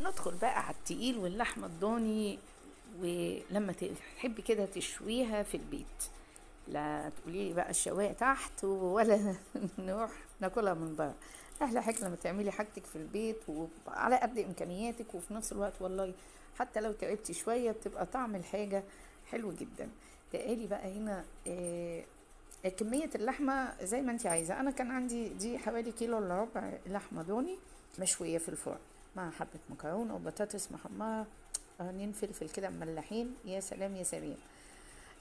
ندخل بقى على التقيل واللحمة الضاني. ولما تحبي كده تشويها في البيت، لا تقولي لي بقى الشوايه تحت ولا نروح ناكلها من بره. احلى حاجه لما تعملي حاجتك في البيت وعلى قد امكانياتك، وفي نفس الوقت والله حتى لو تعبتي شويه بتبقى طعم الحاجه حلو جدا. تعالي بقى هنا كمية اللحمة زي ما انت عايزة. انا كان عندي دي حوالي كيلو الا ربع لحمة ضاني مشوية في الفرن مع حبة مكرونة وبطاطس محمرة، قرنين فلفل كده مملحين. يا سلام يا سلام.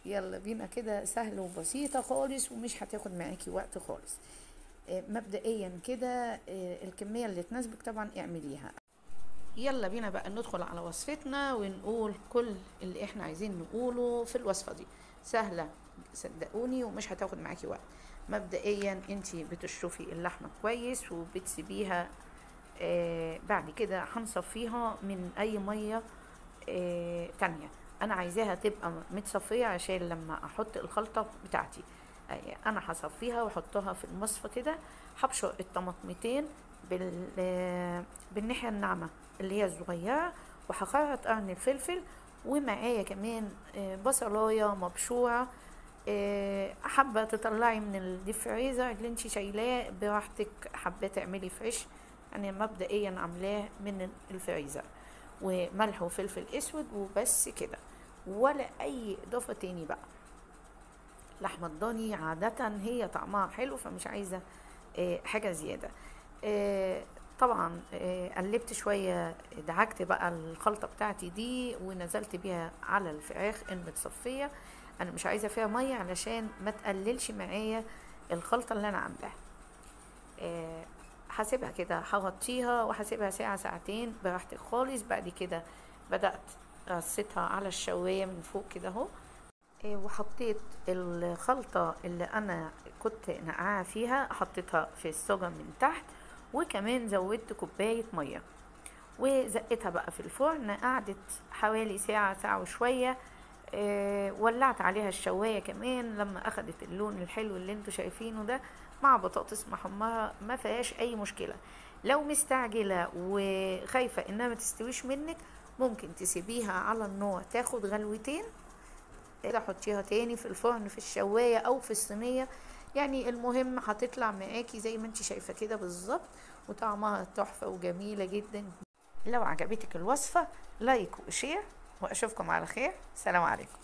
يلا بينا كده، سهل وبسيطة خالص ومش هتاخد معاكي وقت خالص. مبدئيا كده الكمية اللي تناسبك طبعا اعمليها. يلا بينا بقى ندخل على وصفتنا ونقول كل اللي احنا عايزين نقوله في الوصفة دي. سهلة صدقوني ومش هتاخد معاكي وقت. مبدئيا انتي بتشطفي اللحمة كويس وبتسيبيها. بعد كده هنصفيها من اي مية تانية. انا عايزاها تبقى متصفية عشان لما احط الخلطة بتاعتي انا هصفيها واحطها في المصفى كده. هبشر الطماطمتين بالناحية الناعمة اللي هي الصغيرة، وهخرط قرن الفلفل، ومعايا كمان بصلاية مبشورة. حابة تطلعي من الديب فريزر اللي انتي شايلاه براحتك، حابة تعملي فريش. انا مبدئيا عاملاه من الفريزر. وملح وفلفل اسود وبس كده، ولا اي اضافة تاني بقى. لحمة الضاني عادة هي طعمها حلو، فمش عايزة حاجة زيادة. طبعا قلبت شوية، دعكت بقى الخلطة بتاعتي دي ونزلت بيها على الفراخ المتصفية. انا مش عايزة فيها مية علشان ما تقللش معايا الخلطة اللي انا عاملاها. هسيبها كده، هغطيها وهسيبها ساعة ساعتين براحتك خالص. بعد كده بدأت رصيتها على الشواية من فوق كده اهو. وحطيت الخلطة اللي انا كنت نقعها فيها، حطيتها في الصاجة من تحت، وكمان زودت كوباية مية وزقتها بقى في الفرن. قعدت حوالي ساعة ساعة وشوية. ولعت عليها الشواية كمان لما اخدت اللون الحلو اللي انتوا شايفينه ده مع بطاطس محمرة، ما فيهاش اي مشكلة. لو مستعجلة وخايفة انها ما تستويش منك، ممكن تسيبيها على النار تاخد غلوتين كده، حطيها تاني في الفرن في الشواية او في الصينية. يعني المهم هتطلع معاكي زي ما انت شايفة كده بالظبط، وطعمها تحفة وجميلة جدا. لو عجبتك الوصفة لايك وشير، واشوفكم على خير. سلام عليكم.